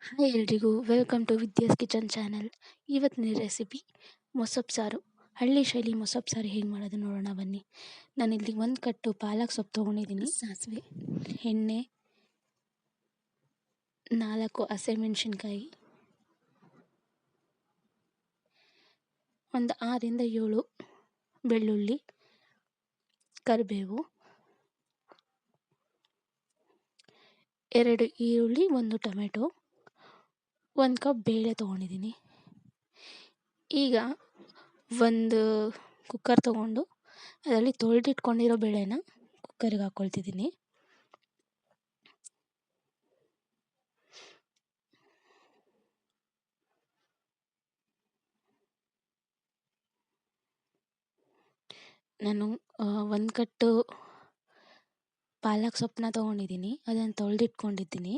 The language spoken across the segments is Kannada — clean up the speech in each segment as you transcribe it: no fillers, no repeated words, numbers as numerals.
ಹಾಯ್ ಎಲ್ರಿಗೂ welcome to Vidya's kitchen channel. ಇವತ್ತಿನ ರೆಸಿಪಿ ಮೊಸಪ್ಪು ಸಾರು. ಹಳ್ಳಿ ಶೈಲಿ ಮೊಸಪ್ಪು ಸಾರು ಹೇಗೆ ಮಾಡೋದು ನೋಡೋಣ ಬನ್ನಿ. ನಾನಿಲ್ಲಿ ಒಂದು ಕಟ್ಟು ಪಾಲಕ್ ಸೊಪ್ಪು ತೊಗೊಂಡಿದ್ದೀನಿ, ಸಾಸಿವೆ, ಎಣ್ಣೆ, 4 ಹಸಿಮೆಣಸಿನ್ಕಾಯಿ, ಒಂದು 6 ರಿಂದ 7 ಬೆಳ್ಳುಳ್ಳಿ, ಕರಿಬೇವು, 2 ಈರುಳ್ಳಿ, 1 ಟೊಮೆಟೊ, 1 ಕಪ್ ಬೇಳೆ ತೊಗೊಂಡಿದ್ದೀನಿ. ಈಗ ಒಂದು ಕುಕ್ಕರ್ ತೊಗೊಂಡು ಅದರಲ್ಲಿ ತೊಳೆದಿಟ್ಕೊಂಡಿರೋ ಬೇಳೆನ ಕುಕ್ಕರಿಗೆ ಹಾಕ್ಕೊಳ್ತಿದ್ದೀನಿ. ನಾನು 1 ಕಟ್ಟು ಪಾಲಕ್ ಸೊಪ್ಪನ್ನ ತೊಗೊಂಡಿದ್ದೀನಿ, ಅದನ್ನು ತೊಳೆದಿಟ್ಕೊಂಡಿದ್ದೀನಿ,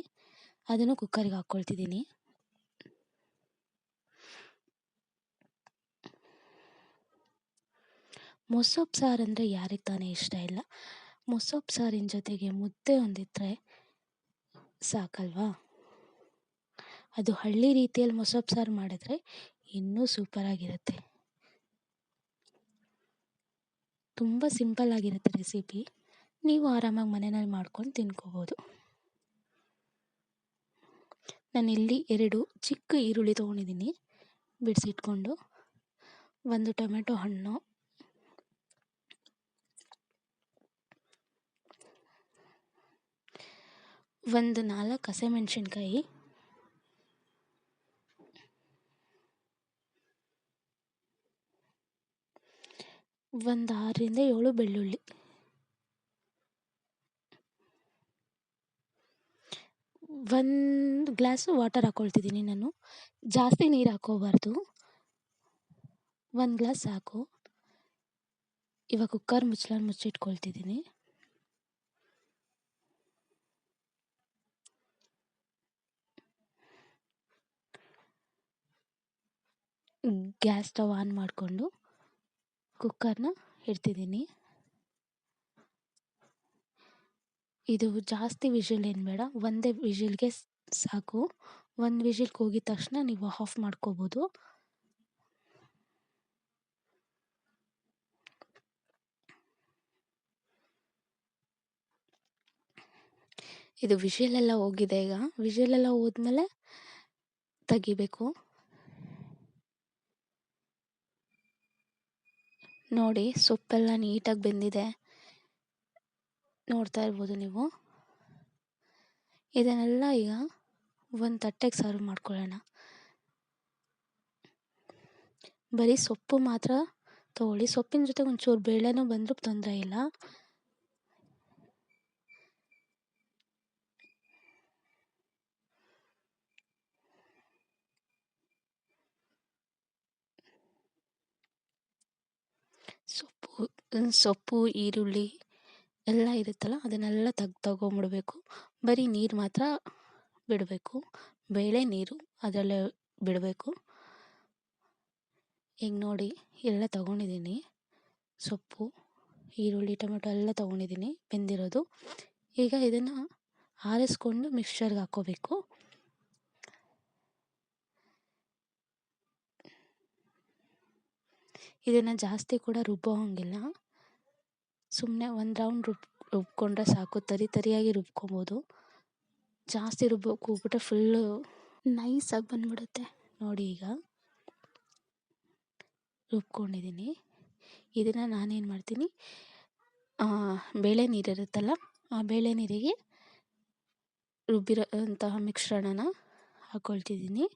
ಅದನ್ನು ಕುಕ್ಕರಿಗೆ ಹಾಕ್ಕೊಳ್ತಿದ್ದೀನಿ. ಮೊಸಪ್ಪು ಸಾರು ಅಂದರೆ ಯಾರಿಗೆ ತಾನೇ ಇಷ್ಟ ಇಲ್ಲ. ಮೊಸಪ್ಪು ಸಾರಿನ ಜೊತೆಗೆ ಮುದ್ದೆ ಒಂದಿದ್ರೆ ಸಾಕಲ್ವಾ. ಅದು ಹಳ್ಳಿ ರೀತಿಯಲ್ಲಿ ಮೊಸಪ್ಪು ಸಾರು ಮಾಡಿದ್ರೆ ಇನ್ನೂ ಸೂಪರಾಗಿರುತ್ತೆ. ತುಂಬ ಸಿಂಪಲ್ ಆಗಿರುತ್ತೆ ರೆಸಿಪಿ. ನೀವು ಆರಾಮಾಗಿ ಮನೆಯಲ್ಲಿ ಮಾಡ್ಕೊಂಡು ತಿನ್ಕೋಬೋದು. ನಾನಿಲ್ಲಿ 2 ಚಿಕ್ಕ ಈರುಳ್ಳಿ ತೊಗೊಂಡಿದ್ದೀನಿ ಬಿಡಿಸಿಟ್ಕೊಂಡು, 1 ಟೊಮೆಟೊ ಹಣ್ಣು, 4 ಹಸಿಮೆಣಸಿನ್ಕಾಯಿ, 6 ರಿಂದ 7 ಬೆಳ್ಳುಳ್ಳಿ, 1 ಗ್ಲಾಸು ವಾಟರ್ ಹಾಕ್ಕೊಳ್ತಿದ್ದೀನಿ. ನಾನು ಜಾಸ್ತಿ ನೀರು ಹಾಕ್ಕೋಬಾರ್ದು, 1 ಗ್ಲಾಸ್ ಸಾಕು. ಇವಾಗ ಕುಕ್ಕರ್ ಮುಚ್ಚಿಟ್ಕೊಳ್ತಿದ್ದೀನಿ. ಗ್ಯಾಸ್ ಸ್ಟವ್ ಆನ್ ಮಾಡಿಕೊಂಡು ಕುಕ್ಕರ್ನ ಇಡ್ತಿದ್ದೀನಿ. ಇದು ಜಾಸ್ತಿ ವಿಷಿಲ್ ಏನು ಬೇಡ, ಒಂದೇ ವಿಷಿಲ್ಗೆ ಸಾಕು. 1 ವಿಷಿಲ್ಗೆ ಹೋಗಿದ ತಕ್ಷಣ ನೀವು ಆಫ್ ಮಾಡ್ಕೋಬೋದು. ಇದು ವಿಷಿಲೆಲ್ಲ ಹೋಗಿದೆ. ಈಗ ವಿಷಿಲೆಲ್ಲ ಹೋದ್ಮೇಲೆ ತೆಗಿಬೇಕು. ನೋಡಿ, ಸೊಪ್ಪೆಲ್ಲ ನೀಟಾಗಿ ಬೆಂದಿದೆ, ನೋಡ್ತಾ ಇರ್ಬೋದು ನೀವು. ಇದನ್ನೆಲ್ಲ ಈಗ ಒಂದು ತಟ್ಟೆಗೆ ಸರ್ವ್ ಮಾಡ್ಕೊಳ್ಳೋಣ. ಬರೀ ಸೊಪ್ಪು ಮಾತ್ರ ತೊಗೊಳ್ಳಿ, ಸೊಪ್ಪಿನ ಜೊತೆ ಒಂಚೂರು ಬೇಳೆನೂ ಬಂದರೂ ತೊಂದರೆ ಇಲ್ಲ. ಸೊಪ್ಪು ಈರುಳ್ಳಿ ಎಲ್ಲ ಇರುತ್ತಲ್ಲ, ಅದನ್ನೆಲ್ಲ ತಗೊಂಬಿಡ್ಬೇಕು. ಬರೀ ನೀರು ಮಾತ್ರ ಬಿಡಬೇಕು, ಬೇಳೆ ನೀರು ಅದರಲ್ಲೇ ಬಿಡಬೇಕು. ಈಗ ನೋಡಿ, ಎಲ್ಲ ತೊಗೊಂಡಿದ್ದೀನಿ, ಸೊಪ್ಪು, ಈರುಳ್ಳಿ, ಟೊಮೆಟೊ ಎಲ್ಲ ತೊಗೊಂಡಿದ್ದೀನಿ ಬೆಂದಿರೋದು. ಈಗ ಇದನ್ನು ಆರಿಸ್ಕೊಂಡು ಮಿಕ್ಸ್ಚರ್ಗೆ ಹಾಕ್ಕೋಬೇಕು. ಇದನ್ನು ಜಾಸ್ತಿ ಕೂಡ ರುಬ್ಬೋ ಹಾಗಿಲ್ಲ, ಸುಮ್ಮನೆ 1 ರೌಂಡ್ ರುಬ್ಕೊಂಡ್ರೆ ಸಾಕು. ತರಿಯಾಗಿ ರುಬ್ಕೊಬೋದು. ಜಾಸ್ತಿ ರುಬ್ಬೋಕೆ ಹೋಗ್ಬಿಟ್ರೆ ಫುಲ್ಲು ನೈಸಾಗಿ ಬಂದ್ಬಿಡುತ್ತೆ. ನೋಡಿ, ಈಗ ರುಬ್ಕೊಂಡಿದ್ದೀನಿ. ಇದನ್ನು ನಾನೇನು ಮಾಡ್ತೀನಿ, ಬೇಳೆ ನೀರಿರುತ್ತಲ್ಲ, ಆ ಬೇಳೆ ನೀರಿಗೆ ರುಬ್ಬಿರೋಂತಹ ಮಿಶ್ರಣನ ಹಾಕ್ಕೊಳ್ತಿದ್ದೀನಿ.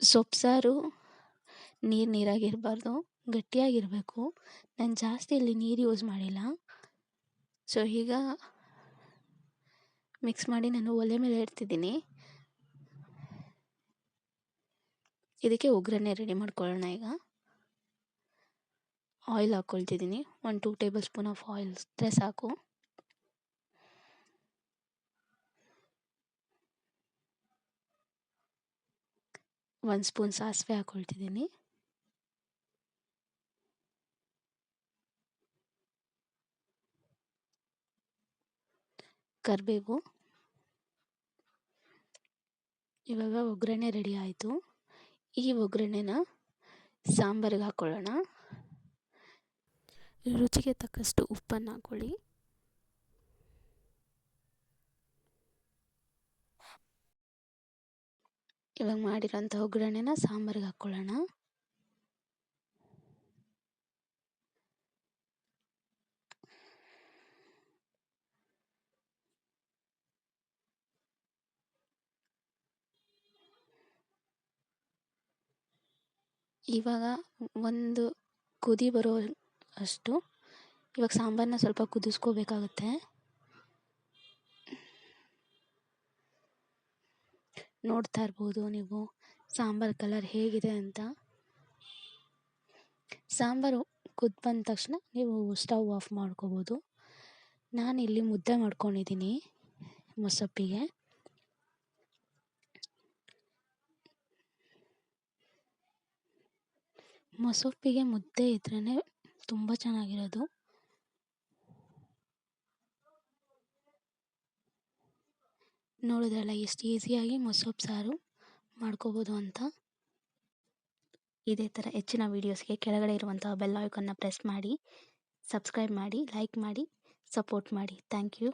ಸೊಪ್ಪು ಸಾರು ನೀರಾಗಿರಬಾರ್ದು, ಗಟ್ಟಿಯಾಗಿರಬೇಕು. ನಾನು ಜಾಸ್ತಿ ಇಲ್ಲಿ ನೀರು ಯೂಸ್ ಮಾಡಿಲ್ಲ. ಸೊ ಈಗ ಮಿಕ್ಸ್ ಮಾಡಿ ನಾನು ಒಲೆ ಮೇಲೆ ಇಡ್ತಿದ್ದೀನಿ. ಇದಕ್ಕೆ ಒಗ್ಗರಣೆ ರೆಡಿ ಮಾಡ್ಕೊಳ್ಳೋಣ. ಈಗ ಆಯಿಲ್ ಹಾಕ್ಕೊಳ್ತಿದ್ದೀನಿ. 1-2 ಟೇಬಲ್ ಸ್ಪೂನ್ ಆಫ್ ಆಯಿಲ್ ಇದ್ದರೆ ಸಾಕು. 1 ಸ್ಪೂನ್ ಸಾಸಿವೆ ಹಾಕ್ಕೊಳ್ತಿದ್ದೀನಿ. ಕರಿಬೇವು. ಇವಾಗ ಒಗ್ಗರಣೆ ರೆಡಿ ಆಯಿತು. ಈ ಒಗ್ಗರಣೆನ ಸಾಂಬಾರಿಗೆ ಹಾಕ್ಕೊಳ್ಳೋಣ. ರುಚಿಗೆ ತಕ್ಕಷ್ಟು ಉಪ್ಪನ್ನು ಹಾಕ್ಕೊಳ್ಳಿ. ಇವಾಗ ಮಾಡಿರೋಂಥ ಒಗ್ಗರಣೆನ ಸಾಂಬಾರಿಗೆ ಹಾಕ್ಕೊಳ್ಳೋಣ. ಇವಾಗ ಒಂದು ಕುದಿ ಬರೋ ಅಷ್ಟು ಇವಾಗ ಸಾಂಬಾರನ್ನ ಸ್ವಲ್ಪ ಕುದಿಸ್ಕೋಬೇಕಾಗುತ್ತೆ. ನೋಡ್ತಾ ಇರ್ಬೋದು ನೀವು ಸಾಂಬಾರು ಕಲರ್ ಹೇಗಿದೆ ಅಂತ. ಸಾಂಬಾರು ಕುದ್ದು ಬಂದ ತಕ್ಷಣ ನೀವು ಸ್ಟವ್ ಆಫ್ ಮಾಡ್ಕೋಬೋದು. ನಾನಿಲ್ಲಿ ಮುದ್ದೆ ಮಾಡ್ಕೊಂಡಿದ್ದೀನಿ ಮೊಸಪ್ಪಿಗೆ. ಮೊಸಪ್ಪಿಗೆ ಮುದ್ದೆ ಇದ್ರೇ ತುಂಬ ಚೆನ್ನಾಗಿರೋದು. ನೋಡಿದ್ರಲ್ಲ ಎಷ್ಟು ಈಸಿಯಾಗಿ ಮೊಸಪ್ಪು ಸಾರು ಮಾಡ್ಕೋಬೋದು ಅಂತ. ಇದೇ ಥರ ಹೆಚ್ಚಿನ ವೀಡಿಯೋಸ್ಗೆ ಕೆಳಗಡೆ ಇರುವಂತಹ ಬೆಲ್ ಐಕಾನ್ನ ಪ್ರೆಸ್ ಮಾಡಿ, ಸಬ್ಸ್ಕ್ರೈಬ್ ಮಾಡಿ, ಲೈಕ್ ಮಾಡಿ, ಸಪೋರ್ಟ್ ಮಾಡಿ. Thank you.